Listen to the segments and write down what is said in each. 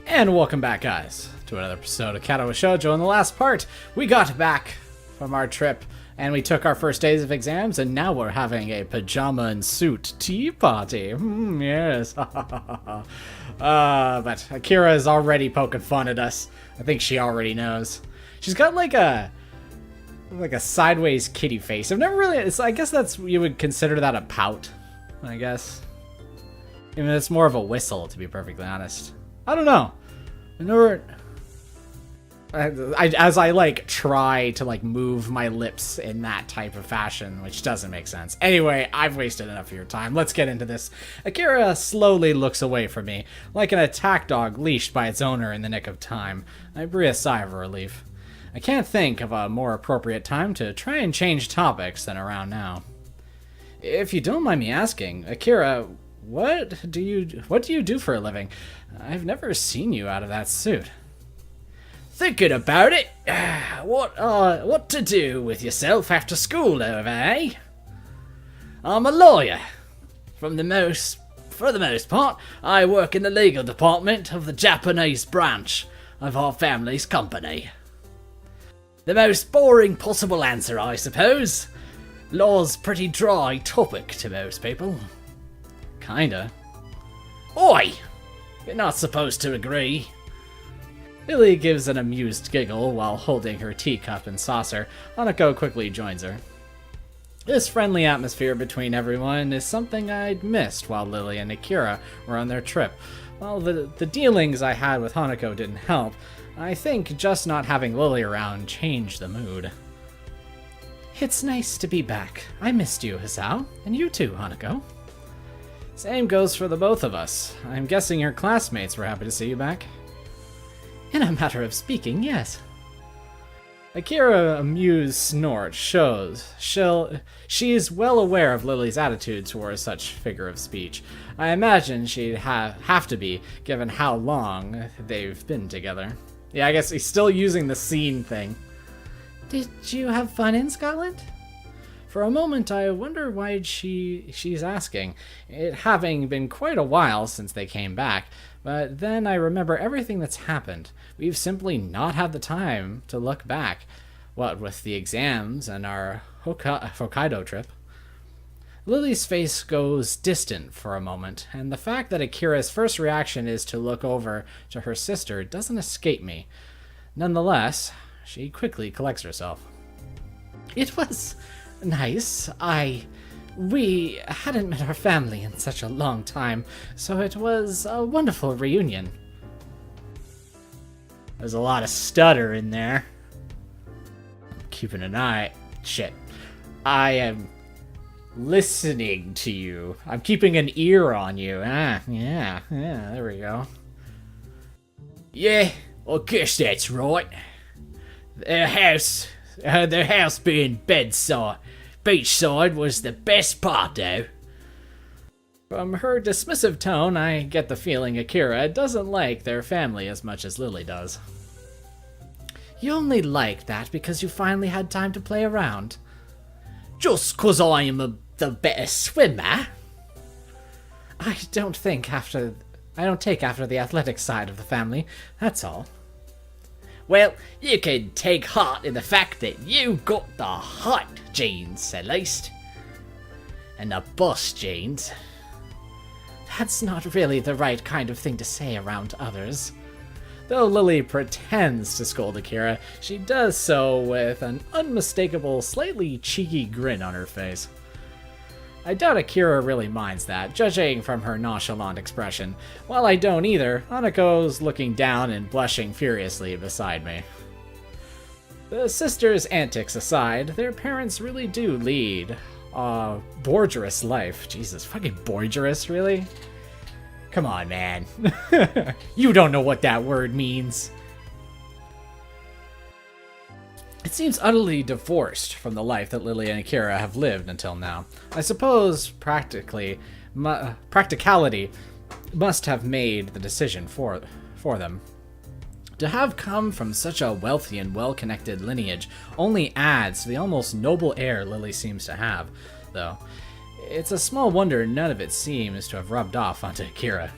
And welcome back, guys, to another episode of Katawa Shoujo. In the last part, we got back from our trip, and we took our first days of exams, and now we're having a pajama and suit tea party. Yes. But Akira is already poking fun at us. I think she already knows. She's got like a sideways kitty face. I've never really... I guess that's... You would consider that a pout, I guess. I mean, it's more of a whistle, to be perfectly honest. I don't know. As I like try to like move my lips in that type of fashion, which doesn't make sense. Anyway, I've wasted enough of your time. Let's get into this. Akira slowly looks away from me, like an attack dog leashed by its owner in the nick of time. I breathe a sigh of relief. I can't think of a more appropriate time to try and change topics than around now. If you don't mind me asking, Akira, what do you do for a living? I've never seen you out of that suit. Thinking about it? What to do with yourself after school over, eh? I'm a lawyer. For the most part, I work in the legal department of the Japanese branch of our family's company. The most boring possible answer, I suppose. Law's pretty dry topic to most people. Kinda. Oi! You're not supposed to agree. Lily gives an amused giggle while holding her teacup and saucer. Hanako quickly joins her. This friendly atmosphere between everyone is something I'd missed while Lily and Akira were on their trip. While the dealings I had with Hanako didn't help, I think just not having Lily around changed the mood. It's nice to be back. I missed you, Hisao. And you too, Hanako. Same goes for the both of us. I'm guessing your classmates were happy to see you back. In a matter of speaking, yes. Akira amused snort shows she is well aware of Lily's attitude towards such figure of speech. I imagine she'd have to be, given how long they've been together. Yeah, I guess he's still using the scene thing. Did you have fun in Scotland? For a moment, I wonder why she's asking, it having been quite a while since they came back, but then I remember everything that's happened. We've simply not had the time to look back, what with the exams and our Hokkaido trip. Lily's face goes distant for a moment, and the fact that Akira's first reaction is to look over to her sister doesn't escape me. Nonetheless, she quickly collects herself. It was nice. We hadn't met our family in such a long time, so it was a wonderful reunion. There's a lot of stutter in there. I'm keeping an eye. Shit. I am listening to you. I'm keeping an ear on you. Yeah, there we go. Yeah, I guess that's right. Their house being beachside was the best part, though. From her dismissive tone, I get the feeling Akira doesn't like their family as much as Lily does. You only like that because you finally had time to play around. Just 'cause I am the better swimmer? I don't take after the athletic side of the family, that's all. Well, you can take heart in the fact that you got the height genes, at least. And the boss genes. That's not really the right kind of thing to say around others. Though Lily pretends to scold Akira, she does so with an unmistakable, slightly cheeky grin on her face. I doubt Akira really minds that, judging from her nonchalant expression. While I don't either, Hanako's looking down and blushing furiously beside me. The sisters' antics aside, their parents really do lead a boisterous life. Jesus, fucking boisterous, really? Come on, man. You don't know what that word means. It seems utterly divorced from the life that Lily and Akira have lived until now. I suppose practicality must have made the decision for them. To have come from such a wealthy and well-connected lineage only adds to the almost noble air Lily seems to have, though. It's a small wonder none of it seems to have rubbed off onto Akira.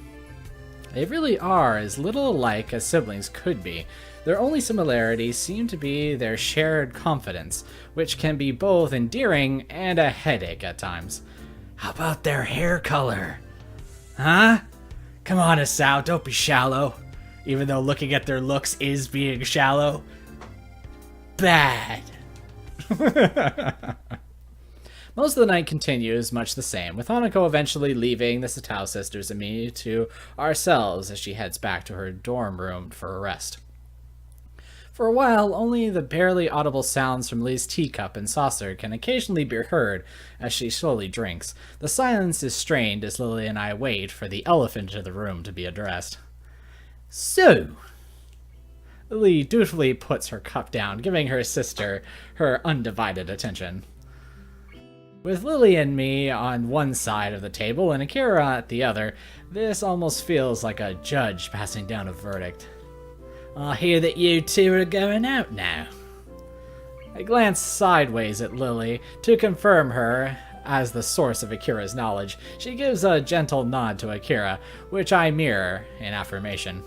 They really are as little alike as siblings could be. Their only similarities seem to be their shared confidence, which can be both endearing and a headache at times. How about their hair color? Huh? Come on, Asao, don't be shallow. Even though looking at their looks is being shallow. Bad. Most of the night continues much the same, with Hanako eventually leaving the Satao sisters and me to ourselves as she heads back to her dorm room for a rest. For a while, only the barely audible sounds from Lee's teacup and saucer can occasionally be heard as she slowly drinks. The silence is strained as Lily and I wait for the elephant in the room to be addressed. So, Lee dutifully puts her cup down, giving her sister her undivided attention. With Lily and me on one side of the table and Akira at the other, this almost feels like a judge passing down a verdict. I hear that you two are going out now. I glance sideways at Lily to confirm her as the source of Akira's knowledge. She gives a gentle nod to Akira, which I mirror in affirmation.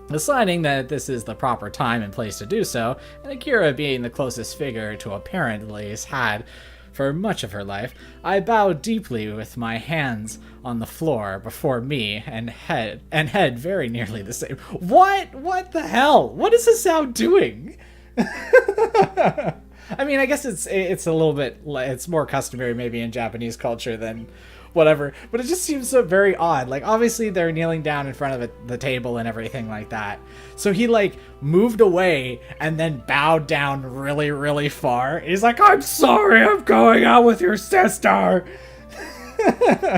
Deciding that this is the proper time and place to do so, and Akira being the closest figure to a parent Liz had for much of her life, I bow deeply with my hands on the floor before me and head very nearly the same. What the hell? What is Asao doing? I mean, I guess it's a little bit, it's more customary maybe in Japanese culture than whatever, but it just seems so very odd. Like, obviously they're kneeling down in front of the table and everything like that. So he like moved away and then bowed down really, really far. He's like, I'm sorry, I'm going out with your sister.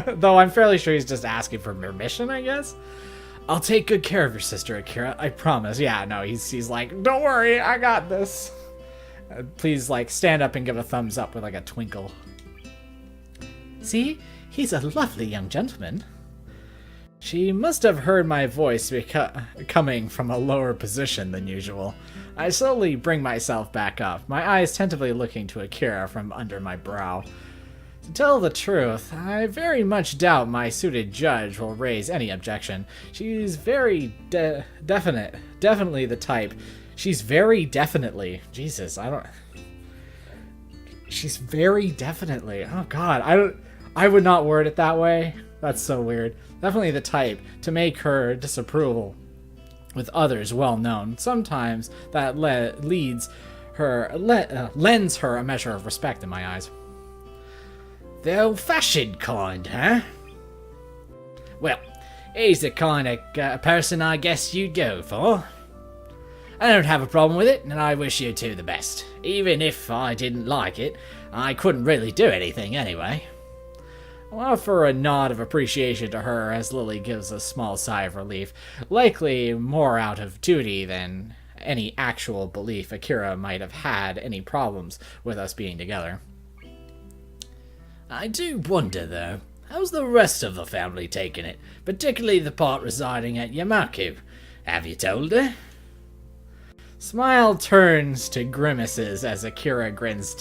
Though I'm fairly sure he's just asking for permission, I guess. I'll take good care of your sister, Akira, I promise. Yeah, no, he's like, don't worry, I got this. Please, like, stand up and give a thumbs up with like a twinkle. See? He's a lovely young gentleman. She must have heard my voice coming from a lower position than usual. I slowly bring myself back up, my eyes tentatively looking to Akira from under my brow. To tell the truth, I very much doubt my suited judge will raise any objection. She's very definitely the type. She's very definitely. Jesus, She's very definitely. Oh God, I would not word it that way. That's so weird. Definitely the type to make her disapproval with others well known. Sometimes that lends her a measure of respect in my eyes. The old-fashioned kind, huh? Well, he's the kind of person I guess you'd go for. I don't have a problem with it, and I wish you two the best. Even if I didn't like it, I couldn't really do anything anyway. I'll offer a nod of appreciation to her as Lily gives a small sigh of relief, likely more out of duty than any actual belief Akira might have had any problems with us being together. I do wonder, though, how's the rest of the family taking it, particularly the part residing at Yamaku? Have you told her? Smile turns to grimaces as Akira grins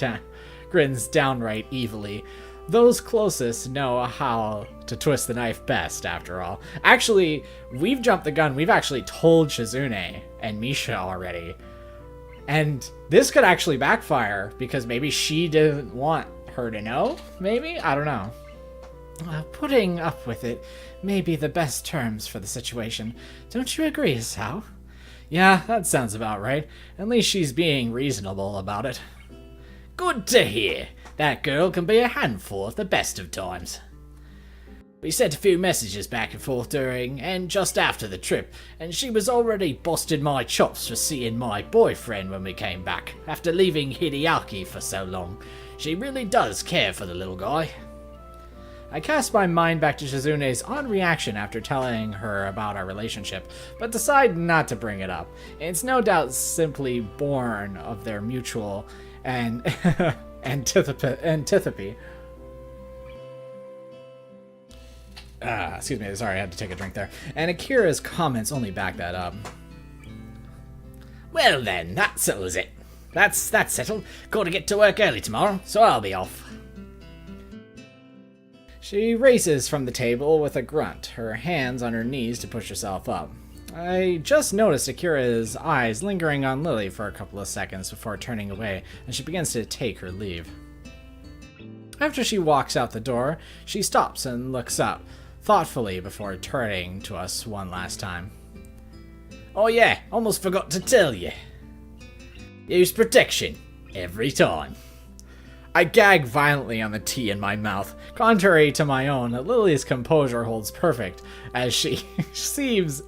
downright evilly. Those closest know how to twist the knife best, after all. Actually, we've jumped the gun. We've actually told Shizune and Misha already. And this could actually backfire, because maybe she didn't want her to know? Maybe? I don't know. Putting up with it may be the best terms for the situation. Don't you agree, Asao? Yeah, that sounds about right. At least she's being reasonable about it. Good to hear. That girl can be a handful at the best of times. We sent a few messages back and forth during and just after the trip, and she was already busting my chops for seeing my boyfriend when we came back, after leaving Hideaki for so long. She really does care for the little guy. I cast my mind back to Shizune's odd reaction after telling her about our relationship, but decide not to bring it up. It's no doubt simply born of their mutual and antipathy. Excuse me, sorry, I had to take a drink there. And Akira's comments only back that up. Well then, that settles it. That's settled. Got to get to work early tomorrow, so I'll be off. She races from the table with a grunt, her hands on her knees to push herself up. I just noticed Akira's eyes lingering on Lily for a couple of seconds before turning away, and she begins to take her leave. After she walks out the door, she stops and looks up, thoughtfully before turning to us one last time. "Oh yeah, almost forgot to tell you. Use protection, every time." I gag violently on the tea in my mouth. Contrary to my own, Lily's composure holds perfect, as she seems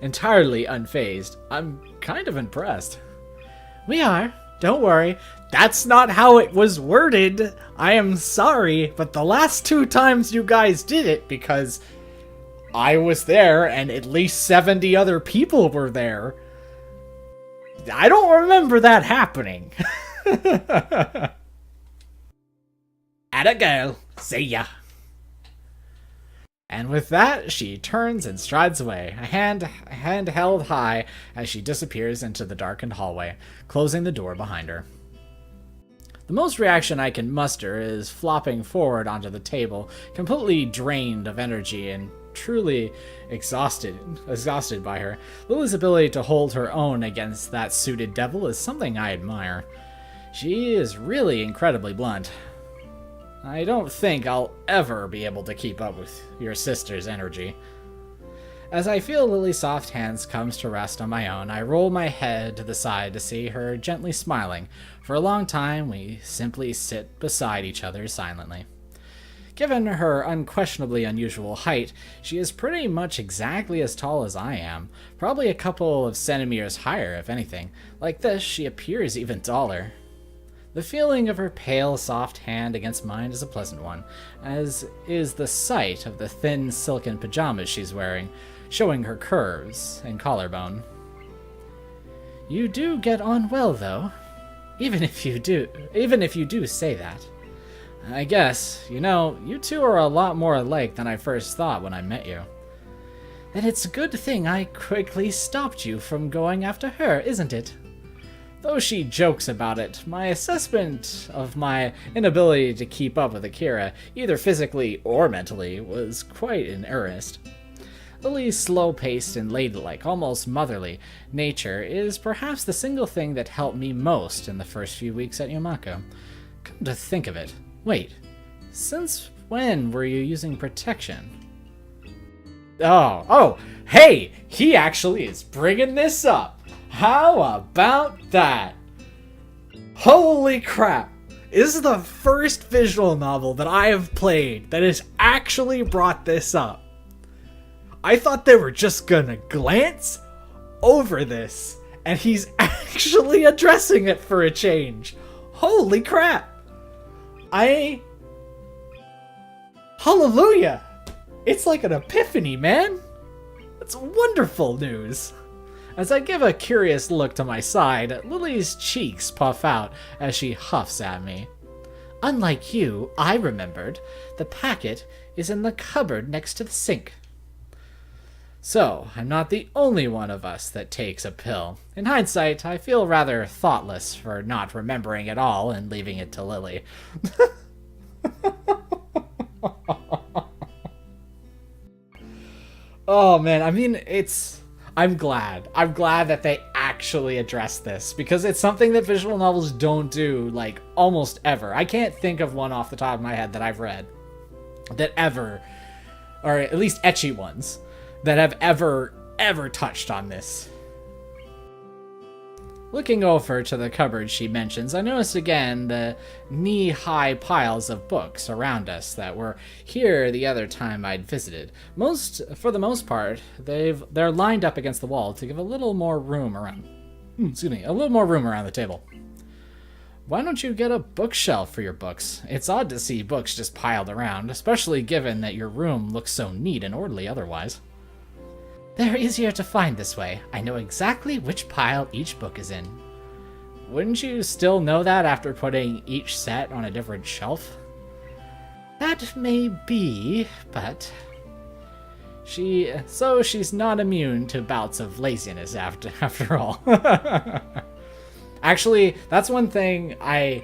entirely unfazed. I'm kind of impressed. "We are. Don't worry. That's not how it was worded. I am sorry, but the last 2 times you guys did it, because I was there and at least 70 other people were there, I don't remember that happening." "Atta girl. See ya." And with that, she turns and strides away, a hand held high as she disappears into the darkened hallway, closing the door behind her. The most reaction I can muster is flopping forward onto the table, completely drained of energy and truly exhausted by her. Lily's ability to hold her own against that suited devil is something I admire. She is really incredibly blunt. I don't think I'll ever be able to keep up with your sister's energy. As I feel Lily's soft hands comes to rest on my own, I roll my head to the side to see her gently smiling. For a long time, we simply sit beside each other silently. Given her unquestionably unusual height, she is pretty much exactly as tall as I am, probably a couple of centimeters higher if anything. Like this, she appears even taller. The feeling of her pale, soft hand against mine is a pleasant one, as is the sight of the thin silken pajamas she's wearing, showing her curves and collarbone. "You do get on well, though, even if you do say that. I guess, you two are a lot more alike than I first thought when I met you. Then it's a good thing I quickly stopped you from going after her, isn't it?" Though she jokes about it, my assessment of my inability to keep up with Akira, either physically or mentally, was quite in earnest. Lily's slow-paced and ladylike, almost motherly, nature is perhaps the single thing that helped me most in the first few weeks at Yamako. Come to think of it, wait, since when were you using protection? Oh, hey, he actually is bringing this up. How about that? Holy crap! This is the first visual novel that I have played that has actually brought this up. I thought they were just gonna glance over this, and he's actually addressing it for a change. Holy crap! Hallelujah! It's like an epiphany, man! That's wonderful news! As I give a curious look to my side, Lily's cheeks puff out as she huffs at me. "Unlike you, I remembered. The packet is in the cupboard next to the sink." So, I'm not the only one of us that takes a pill. In hindsight, I feel rather thoughtless for not remembering it all and leaving it to Lily. Oh man, I mean, I'm glad that they actually addressed this, because it's something that visual novels don't do, like, almost ever. I can't think of one off the top of my head that I've read that ever, or at least ecchi ones, that have ever touched on this. Looking over to the cupboard she mentions, I noticed again the knee-high piles of books around us that were here the other time I'd visited. For the most part, they're lined up against the wall to give a little more room around. A little more room around the table. Why don't you get a bookshelf for your books? It's odd to see books just piled around, especially given that your room looks so neat and orderly otherwise. They're easier to find this way. I know exactly which pile each book is in. Wouldn't you still know that after putting each set on a different shelf? That may be, but... she's not immune to bouts of laziness after all. Actually, that's one thing I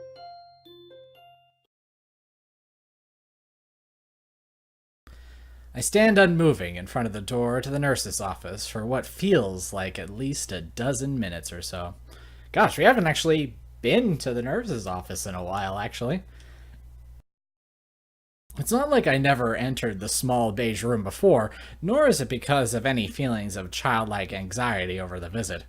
I stand unmoving in front of the door to the nurse's office for what feels like at least a dozen minutes or so. Gosh, we haven't actually been to the nurse's office in a while, actually. It's not like I never entered the small beige room before, nor is it because of any feelings of childlike anxiety over the visit.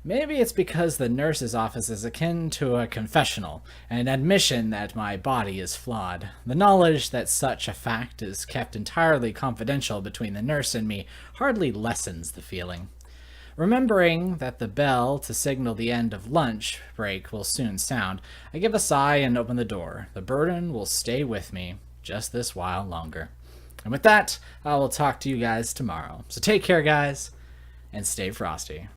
Maybe it's because the nurse's office is akin to a confessional, an admission that my body is flawed. The knowledge that such a fact is kept entirely confidential between the nurse and me hardly lessens the feeling. Remembering that the bell to signal the end of lunch break will soon sound, I give a sigh and open the door. The burden will stay with me just this while longer. And with that, I will talk to you guys tomorrow. So take care, guys, and stay frosty.